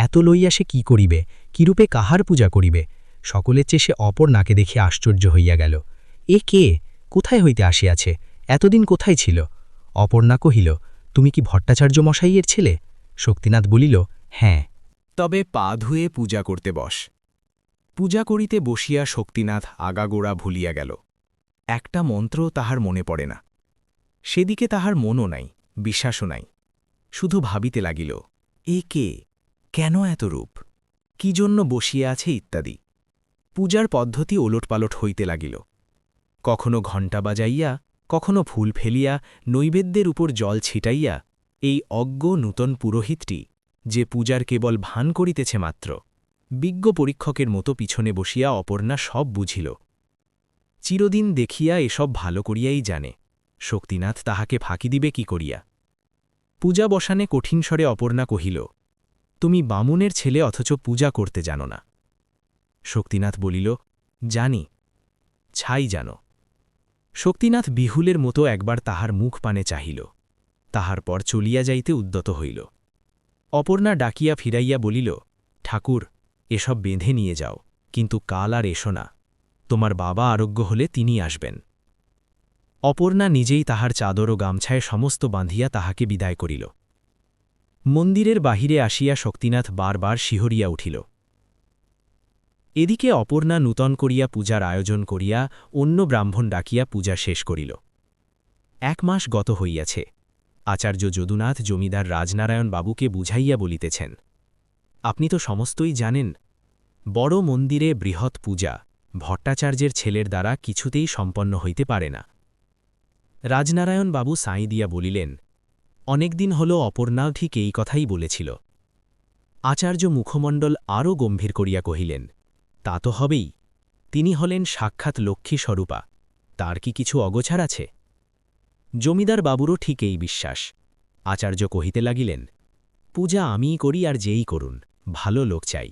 এত লইয়া সে কি করিবে, কিরূপে কাহার পূজা করিবে। সকলের চেয়ে সে অপর্ণাকে দেখে আশ্চর্য হইয়া গেল। এ কে, কোথায় হইতে আসিয়াছে, এতদিন কোথায় ছিল? অপর্ণা কহিল, তুমি কি ভট্টাচার্য মশাইয়ের ছেলে? শক্তিনাথ বলিল, হ্যাঁ। তবে পা ধুয়ে পূজা করতে বস। পূজা করিতে বসিয়া শক্তিনাথ আগাগোড়া ভুলিয়া গেল। একটা মন্ত্র তাহার মনে পড়ে না। সেদিকে তাহার মনও নাই, বিশ্বাসও নাই। শুধু ভাবিতে লাগিল, এ কে, কেন এত রূপ, কি জন্য বসিয়া আছে ইত্যাদি। পূজার পদ্ধতি ওলটপালট হইতে লাগিল। কখনো ঘণ্টা বাজাইয়া, কখনো ফুল ফেলিয়া, নৈবেদ্যের উপর জল ছিটাইয়া এই অজ্ঞ নূতন পুরোহিতটি, যে পূজার কেবল ভান করিতেছে মাত্র, বিজ্ঞ পরীক্ষকের মতো পিছনে বসিয়া অপর্ণা সব বুঝিল। চিরদিন দেখিয়া এসব ভালো করিয়াই জানে, শক্তিনাথ তাহাকে ফাঁকি দিবে কি করিয়া। পূজা বসানে কঠিন স্বরে অপর্ণা কহিল, তুমি বামুনের ছেলে অথচ পূজা করতে জানো না। শক্তিনাথ বলিল, জানি, ছাই জানো। শক্তিনাথ বিহুলের মতো একবার তাহার মুখ পানে চাহিল, তাহার পর চলিয়া যাইতে উদ্যত হইল। অপর্ণা ডাকিয়া ফিরাইয়া বলিল, ঠাকুর, এসব বেঁধে নিয়ে যাও, কিন্তু কাল আর এসো না। তোমার বাবা আরোগ্য হলে তিনি আসবেন। অপর্ণা নিজেই তাহার চাদর ও গামছায় সমস্ত বাঁধিয়া তাহাকে বিদায় করিল। মন্দিরের বাহিরে আসিয়া শক্তিনাথ বারবার শিহরিয়া উঠিল। এদিকে অপর্ণা নূতন করিয়া পূজার আয়োজন করিয়া অন্য ব্রাহ্মণ ডাকিয়া পূজা শেষ করিল। 1 মাস গত হইয়াছে। আচার্য যদুনাথ জমিদার রাজনারায়ণ বাবুকে বুঝাইয়া বলিতেছেন, আপনি তো সমস্তই জানেন, বড় মন্দিরে বৃহৎ পূজা ভট্টাচার্যের ছেলের দ্বারা কিছুতেই সম্পন্ন হইতে পারে না। রাজনারায়ণ বাবু সাঁই দিয়া বলিলেন, অনেকদিন হল অপর্ণাও ঠিক এই কথাই বলেছিল। আচার্য মুখমণ্ডল আরও গম্ভীর করিয়া কহিলেন, তা তো হবেই, তিনি হলেন সাক্ষাৎ লক্ষ্মী স্বরূপা, তার কি কিছু অগোছার আছে? জমিদার বাবুরও ঠিক এই বিশ্বাস। আচার্য কহিতে লাগিলেন, পূজা আমিই করি আর যেই করুন, ভালো লোক চাই।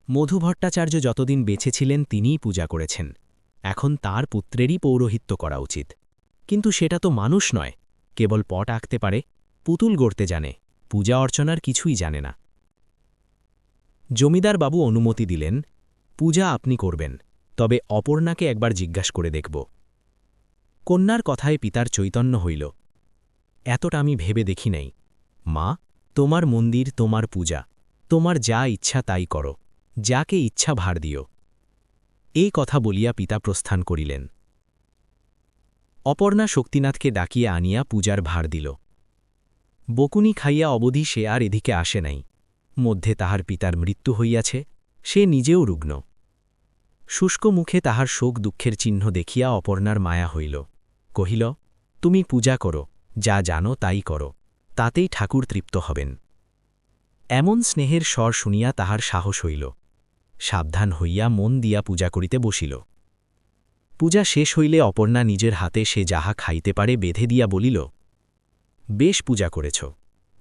মধু ভট্টাচার্য যতদিন বেঁচে ছিলেন তিনিই পূজা করেছেন, এখন তার পুত্রেরই পৌরোহিত্য করা উচিত। কিন্তু সেটা তো মানুষ নয়, কেবল পট আঁকতে পারে, পুতুল গড়তে জানে, পূজা অর্চনার কিছুই জানে না। জমিদার বাবু অনুমতি দিলেন, পূজা আপনি করবেন, তবে অপর্ণাকে একবার জিজ্ঞাসা করে দেখব। কন্যার কথায় পিতার চৈতন্য হইল। এতটা আমি ভেবে দেখি নাই। মা, তোমার মন্দির, তোমার পূজা, তোমার যা ইচ্ছা তাই করো, যাকে ইচ্ছা ভার দিও। এই কথা বলিয়া পিতা প্রস্থান করিলেন। অপর্ণা শক্তিনাথকে ডাকিয়া আনিয়া পূজার ভার দিল। বকুনি খাইয়া অবধি সে আর এদিকে আসে নাই। মধ্যে তাহার পিতার মৃত্যু হইয়াছে, সে নিজেও রুগ্ন। শুষ্ক মুখে তাহার শোক দুঃখের চিহ্ন দেখিয়া অপর্ণার মায়া হইল। কহিল, তুমি পূজা করো, যা জানো তাই করো, তাতেই ঠাকুর তৃপ্ত হবেন। এমন স্নেহের স্বর শুনিয়া তাহার সাহস হইল। সাবধান হইয়া মন দিয়া পূজা করিতে বসিল। পূজা শেষ হইলে অপর্ণা নিজের হাতে সে যাহা খাইতে পারে বেঁধে দিয়া বলিল, বেশ পূজা করেছ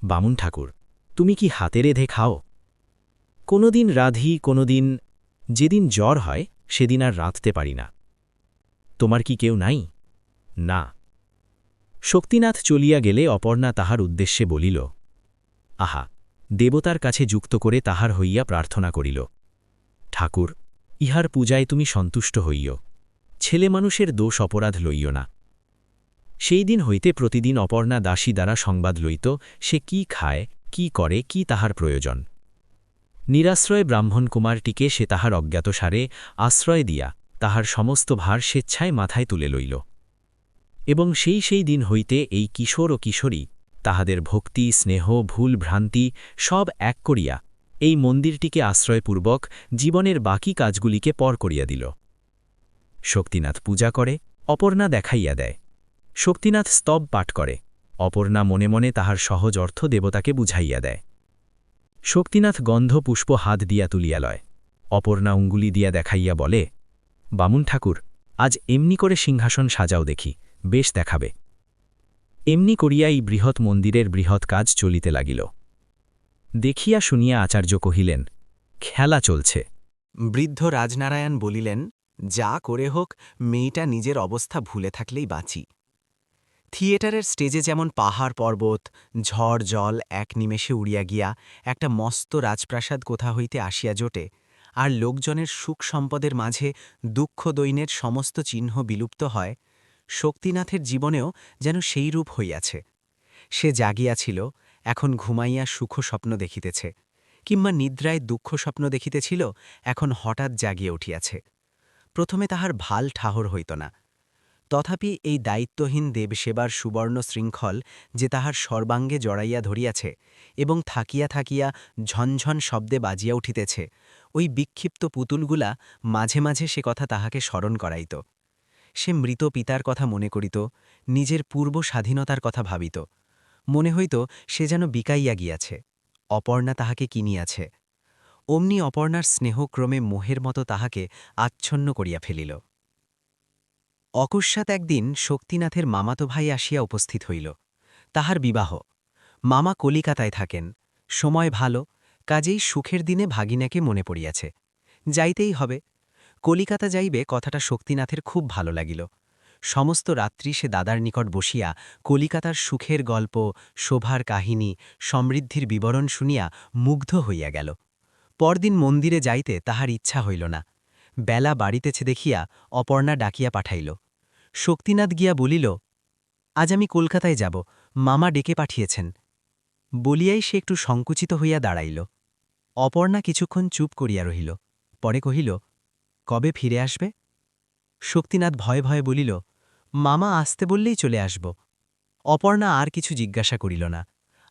বামুন ঠাকুর, তুমি কি হাতে রেঁধে খাও? কোনোদিন রাধি, কোনোদিন, যেদিন জ্বর হয় সেদিন আর রাঁধতে পারি না। তোমার কি কেউ নাই? না। শক্তিনাথ চলিয়া গেলে অপর্ণা তাহার উদ্দেশ্যে বলিল, আহা, দেবতার কাছে যুক্ত করে তাহার হইয়া প্রার্থনা করিল, ঠাকুর, ইহার পূজায় তুমি সন্তুষ্ট হইও, ছেলে মানুষের দোষ অপরাধ লইও না। সেই দিন হইতে প্রতিদিন অপর্ণা দাসী দ্বারা সংবাদ লইত, সে কি খায়, কি করে, কি তাহার প্রয়োজন। নিরাশ্রয় ব্রাহ্মণ কুমারটিকে সে তাহার অজ্ঞাতসারে আশ্রয় দিয়া তাহার সমস্ত ভার স্বেচ্ছায় মাথায় তুলে লইল। এবং সেই দিন হইতে এই কিশোর ও কিশোরী তাহাদের ভক্তি, স্নেহ, ভুল ভ্রান্তি সব এক করিয়া এই মন্দিরটিকে আশ্রয়পূর্বক জীবনের বাকি কাজগুলিকে পর করিয়া দিল। শক্তিনাথ পূজা করে, অপর্ণা দেখাইয়া দেয়। শক্তিনাথ স্তব পাঠ করে, অপর্ণা মনে মনে তাহার সহজ অর্থ দেবতাকে বুঝাইয়া দেয়। শক্তিনাথ গন্ধ পুষ্প হাত দিয়া তুলিয়া লয়, অপর্ণা অঙ্গুলি দিয়া দেখাইয়া বলে, বামুন ঠাকুর, আজ এমনি করে সিংহাসন সাজাও দেখি, বেশ দেখাবে। এমনি করিয়া এই বৃহৎ মন্দিরের বৃহৎ কাজ চলিতে লাগিল। দেখিয়া শুনিয়া আচার্য কহিলেন, খেলা চলছে। বৃদ্ধ রাজনারায়ণ বলিলেন, যা করে হোক মেয়েটা নিজের অবস্থা ভুলে থাকলেই বাঁচি। থিয়েটারের স্টেজে যেমন পাহাড় পর্বত, ঝড় জল এক নিমেষে উড়িয়া গিয়া একটা মস্ত রাজপ্রাসাদ কোথা হইতে আসিয়া জোটে, আর লোকজনের সুখ সম্পদের মাঝে দুঃখ দৈন্যের সমস্ত চিহ্ন বিলুপ্ত হয়, শক্তিনাথের জীবনেও যেন সেই রূপ হইয়াছে। সে জাগিয়াছিল, এখন ঘুমাইয়া সুখ স্বপ্ন দেখিতেছে, কিংবা নিদ্রায় দুঃখ স্বপ্ন দেখিতেছিল, এখন হঠাৎ জাগিয়া উঠিয়াছে। প্রথমে তাহার ভাল ঠাহর হইত না। তথাপি এই দায়িত্বহীন দেবসেবার সুবর্ণ শৃঙ্খল যে তাহার সর্বাঙ্গে জড়াইয়া ধরিয়াছে এবং থাকিয়া থাকিয়া ঝনঝন শব্দে বাজিয়া উঠিতেছে, ওই বিক্ষিপ্ত পুতুলগুলা মাঝে মাঝে সে কথা তাহাকে স্মরণ করাইত। সে মৃত পিতার কথা মনে করিত, নিজের পূর্ব স্বাধীনতার কথা ভাবিত। মনে হইত সে যেন বিকাইয়া গিয়াছে, অপর্ণা তাহাকে কিনিয়াছে। অমনি অপর্ণার স্নেহক্রমে মোহের মতো তাহাকে আচ্ছন্ন করিয়া ফেলিল। অকস্মাৎ একদিন শক্তিনাথের মামাতো ভাই আসিয়া উপস্থিত হইল। তাহার বিবাহ। মামা কলিকাতায় থাকেন, সময় ভালো, কাজেই সুখের দিনে ভাগিনাকে মনে পড়িয়াছে। যাইতেই হবে। কলিকাতা যাইবে কথাটা শক্তিনাথের খুব ভালো লাগিল। সমস্ত রাত্রি সে দাদার নিকট বসিয়া কলিকাতার সুখের গল্প, শোভার কাহিনী, সমৃদ্ধির বিবরণ শুনিয়া মুগ্ধ হইয়া গেল। পরদিন মন্দিরে যাইতে তাহার ইচ্ছা হইল না। বেলা বাড়িতেছে দেখিয়া অপর্ণা ডাকিয়া পাঠাইল। শক্তিনাথ গিয়া বলিল, আজ আমি কলকাতায় যাব, মামা ডেকে পাঠিয়েছেন। বলিয়াই সে একটু সংকুচিত হইয়া দাঁড়াইল। অপর্ণা কিছুক্ষণ চুপ করিয়া রহিল, পরে কহিল, কবে ফিরে আসবে? শক্তিনাথ ভয়ে ভয়ে বলিল, মামা আসতে বললেই চলে আসব। অপর্ণা আর কিছু জিজ্ঞাসা করিল না।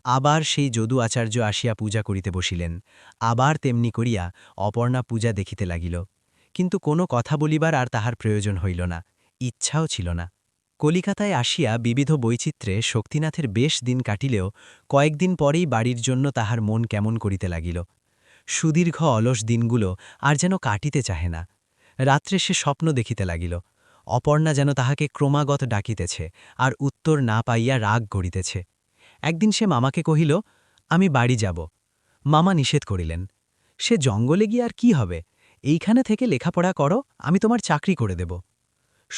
আবার সেই যদু আচার্য আসিয়া পূজা করিতে বসিলেন। আবার তেমনি করিয়া অপর্ণা পূজা দেখিতে লাগিল। কিন্তু কোনো কথা বলিবার আর তাহার প্রয়োজন হইল না, ইচ্ছাও ছিল না। কলিকাতায় আসিয়া বিবিধ বৈচিত্র্যে শক্তিনাথের বেশ দিন কাটিলেও কয়েকদিন পরেই বাড়ির জন্য তাহার মন কেমন করিতে লাগিল। সুদীর্ঘ অলস দিনগুলো আর যেন কাটিতে চাহে না। রাত্রে সে স্বপ্ন দেখিতে লাগিল, অপর্ণা যেন তাহাকে ক্রমাগত ডাকিতেছে, আর উত্তর না পাইয়া রাগ গড়িতেছে। একদিন সে মামাকে কহিল, আমি বাড়ি যাব। মামা নিষেধ করিলেন। সে জঙ্গলে গিয়ে আর কি হবে, এইখানে থেকে লেখাপড়া করো, আমি তোমার চাকরি করে দেব।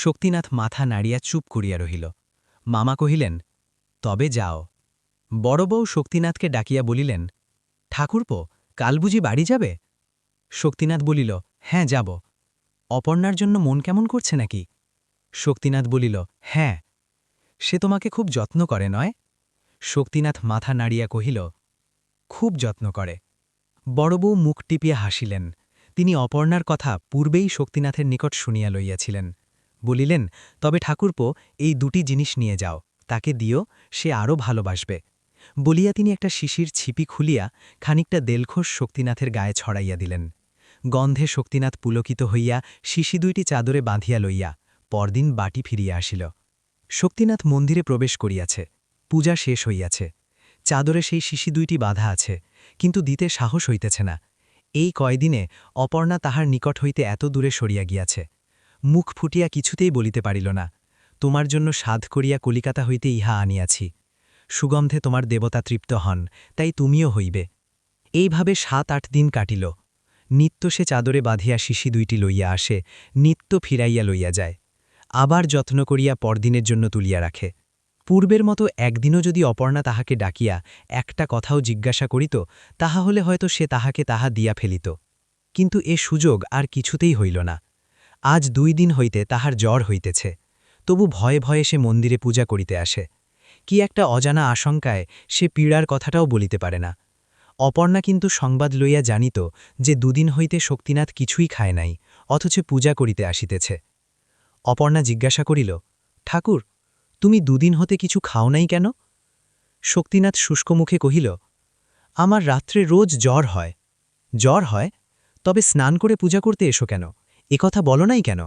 শক্তিনাথ মাথা নাড়িয়া চুপ করিয়া রহিল। মামা কহিলেন, তবে যাও। বড় বউ শক্তিনাথকে ডাকিয়া বলিলেন, ঠাকুরপো, কাল বুঝি বাড়ি যাবে? শক্তিনাথ বলিল, হ্যাঁ যাব। অপর্ণার জন্য মন কেমন করছে নাকি? শক্তিনাথ বলিল, হ্যাঁ। সে তোমাকে খুব যত্ন করে, নয়? শক্তিনাথ মাথা নাড়িয়া কহিল, খুব যত্ন করে। বড় বউ মুখ টিপিয়া হাসিলেন। তিনি অপর্ণার কথা পূর্বেই শক্তিনাথের নিকট শুনিয়া লইয়াছিলেন। বলিলেন, তবে ঠাকুরপো, এই দুটি জিনিস নিয়ে যাও, তাকে দিও, সে আরও ভালোবাসবে। বলিয়া তিনি একটা শিশির ছিপি খুলিয়া খানিকটা দেলখোস শক্তিনাথের গায়ে ছড়াইয়া দিলেন। গন্ধে শক্তিনাথ পুলকিত হইয়া শিশি দুইটি চাদরে বাঁধিয়া লইয়া পরদিন বাটি ফিরিয়া আসিল। শক্তিনাথ মন্দিরে প্রবেশ করিয়াছে। পূজা শেষ হইয়াছে। চাদরে সেই শিশি দুইটি বাঁধা আছে, কিন্তু দিতে সাহস হইতেছে না। এই কয়দিনে অপর্ণা তাহার নিকট হইতে এত দূরে সরিয়া গিয়াছে। মুখ ফুটিয়া কিছুতেই বলিতে পারিল না, তোমার জন্য সাধ করিয়া কলিকাতা হইতে ইহা আনিয়াছি। সুগন্ধে তোমার দেবতা তৃপ্ত হন, তাই তুমিও হইবে। এইভাবে ৭-৮ দিন কাটিল। নিত্য সে চাদরে বাঁধিয়া শিশি দুইটি লইয়া আসে, নিত্য ফিরাইয়া লইয়া যায়। আবার যত্ন করিয়া পরদিনের জন্য তুলিয়া রাখে। পূর্বের মতো একদিনও যদি অপর্ণা তাহাকে ডাকিয়া একটা কথাও জিজ্ঞাসা করিত, তাহা হলে হয়তো সে তাহাকে তাহা দিয়া ফেলিত। কিন্তু এ সুযোগ আর কিছুতেই হইল না। আজ ২ দিন হইতে তাহার জ্বর হইতেছে, তবু ভয়ে ভয়ে সে মন্দিরে পূজা করিতে আসে। কি একটা অজানা আশঙ্কায় সে পীড়ার কথাটাও বলিতে পারে না। অপর্ণা কিন্তু সংবাদ লইয়া জানিত যে ২ দিন হইতে শক্তিনাথ কিছুই খায় নাই, অথচ পূজা করিতে আসিতেছে। অপর্ণা জিজ্ঞাসা করিল, ঠাকুর, তুমি ২ দিন হতে কিছু খাও নাই কেন? শক্তিনাথ শুষ্ক মুখে কহিল, আমার রাত্রে রোজ জ্বর হয়। জ্বর হয়? তবে স্নান করে পূজা করতে এসো কেন, কথা বলো নাই কেন?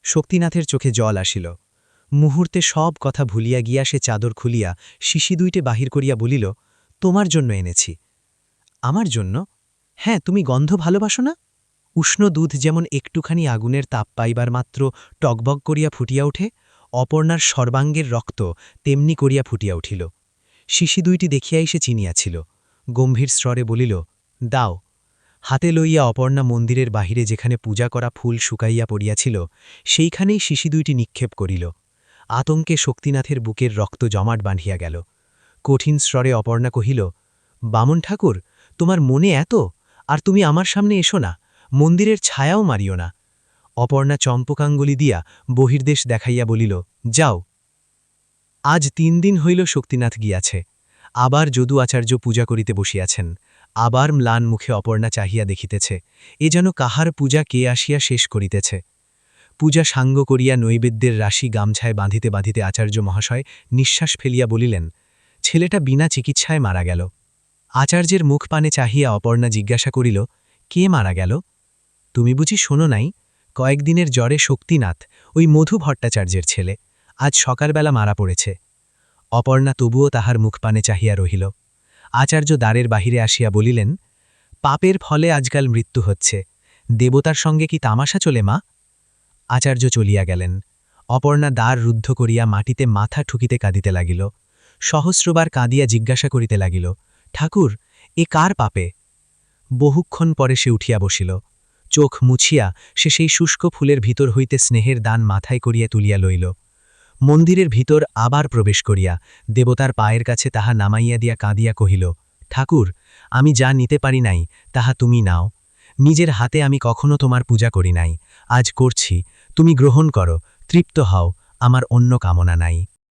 শক্তিনাথের চোখে জল আসিল। মুহূর্তে সব কথা ভুলিয়া গিয়া সে চাদর খুলিয়া শিশি দুইটে বাহির করিয়া বলিল, তোমার জন্য এনেছি। আমার জন্য? হ্যাঁ, তুমি গন্ধ ভালোবাসো না? উষ্ণ দুধ যেমন একটুখানি আগুনের তাপ পাইবার মাত্র টকবক করিয়া ফুটিয়া ওঠে, অপর্ণার সর্বাঙ্গের রক্ত তেমনি করিয়া ফুটিয়া উঠিল। শিশি দুইটি দেখিয়াই সে চিনিয়াছিল। গম্ভীর স্বরে বলিল, দাও। হাতে লইয়া অপর্ণা মন্দিরের বাহিরে যেখানে পূজা করা ফুল শুকাইয়া পড়িয়াছিল, সেইখানেই শিশি দুইটি নিক্ষেপ করিল। আতঙ্কে শক্তিনাথের বুকের রক্ত জমাট বাঁধিয়া গেল। কঠিন স্বরে অপর্ণা কহিল, বামন ঠাকুর, তোমার মনে এত, আর তুমি আমার সামনে এসো না, মন্দিরের ছায়াও মারিও না। অপর্ণা চম্পকাঙ্গুলি দিয়া বহির্দেশ দেখাইয়া বলিল, যাও। আজ ৩ দিন হইল শক্তিনাথ গিয়াছে। আবার যদু আচার্য পূজা করিতে বসিয়াছেন। আবার ম্লান মুখে অপর্ণা চাহিয়া দেখিতেছে, এ যেন কাহার পূজা কে আসিয়া শেষ করিতেছে। পূজা সাঙ্গ করিয়া নৈবেদ্যের রাশি গামছায় বাঁধিতে বাঁধিতে আচার্য মহাশয় নিঃশ্বাস ফেলিয়া বলিলেন, ছেলেটা বিনা চিকিৎসায় মারা গেল। আচার্যের মুখ পানে চাহিয়া অপর্ণা জিজ্ঞাসা করিল, কে মারা গেল? তুমি বুঝি শোনো নাই? কয়েকদিনের জ্বরে শক্তিনাথ, ওই মধু ভট্টাচার্যের ছেলে, আজ সকালবেলা মারা পড়েছে। অপর্ণা তবুও তাহার মুখপানে চাহিয়া রহিল। আচার্য দ্বারের বাহিরে আসিয়া বলিলেন, পাপের ফলে আজকাল মৃত্যু হচ্ছে, দেবতার সঙ্গে কি তামাশা চলে মা? আচার্য চলিয়া গেলেন। অপর্ণা দ্বার রুদ্ধ করিয়া মাটিতে মাথা ঠুকিতে কাঁদিতে লাগিল। সহস্রবার কাঁদিয়া জিজ্ঞাসা করিতে লাগিল, ঠাকুর, এ কার পাপে? বহুক্ষণ পরে সে উঠিয়া বসিল। চোখ মুছিয়া সে সেই শুষ্ক ফুলের ভিতর হইতে স্নেহের দান মাথায় করিয়া তুলিয়া লইল। মন্দিরের ভিতর আবার প্রবেশ করিয়া দেবতার পায়ের কাছে তাহা নামাইয়া দিয়া কাঁদিয়া কহিল, ঠাকুর, আমি যা নিতে পারি নাই তাহা তুমি নাও। নিজের হাতে আমি কখনো তোমার পূজা করি নাই, আজ করছি, তুমি গ্রহণ করো, তৃপ্ত হও, আমার অন্য কামনা নাই।